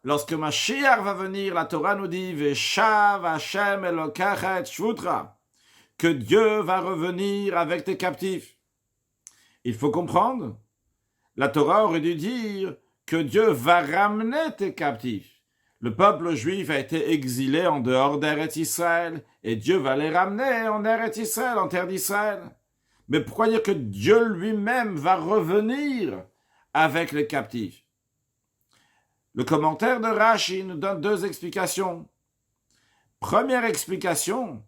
Lorsque Mashiach va venir, la Torah nous dit Veshav Hashem Elokecha et Shvutra, que Dieu va revenir avec tes captifs. Il faut comprendre, la Torah aurait dû dire que Dieu va ramener tes captifs. Le peuple juif a été exilé en dehors d'Eretz Israël et Dieu va les ramener en Eretz Israël, en terre d'Israël. Mais pourquoi dire que Dieu lui-même va revenir avec les captifs? Le commentaire de Rashi nous donne deux explications. Première explication,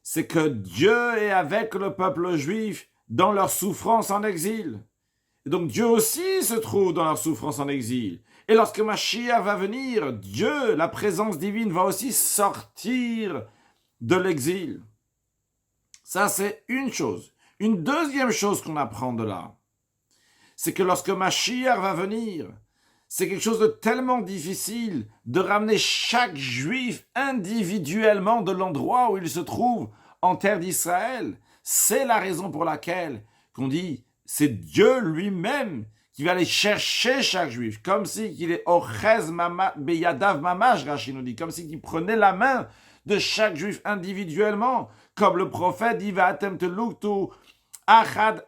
c'est que Dieu est avec le peuple juif dans leur souffrance en exil. Et donc Dieu aussi se trouve dans leur souffrance en exil. Et lorsque Mashiach va venir, Dieu, la présence divine, va aussi sortir de l'exil. Ça, c'est une chose. Une deuxième chose qu'on apprend de là, c'est que lorsque Mashiach va venir, c'est quelque chose de tellement difficile de ramener chaque juif individuellement de l'endroit où il se trouve en terre d'Israël. C'est la raison pour laquelle qu'on dit c'est Dieu lui-même qui va aller chercher chaque juif, comme si qu'il est Ochez Beyadav Mamash, Rashi nous dit, comme si qu'il prenait la main de chaque juif individuellement, comme le prophète dit Va'atem teluktu Achad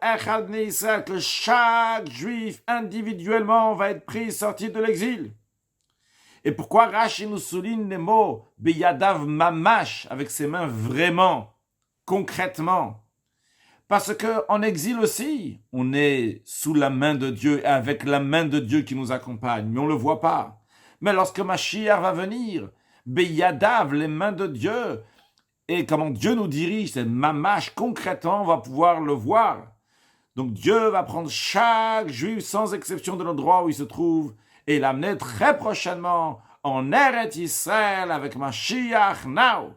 Bnei Israël, que chaque juif individuellement va être pris, sorti de l'exil. Et pourquoi Rashi nous souligne les mots Beyadav Mamash, avec ses mains vraiment, concrètement? Parce qu'en exil aussi, on est sous la main de Dieu et avec la main de Dieu qui nous accompagne, mais on ne le voit pas. Mais lorsque Mashiach va venir, Beyadav, les mains de Dieu, et comment Dieu nous dirige, c'est mamash, concrètement, on va pouvoir le voir. Donc Dieu va prendre chaque juif, sans exception de l'endroit où il se trouve, et l'amener très prochainement en Eretz Israël avec Mashiach now.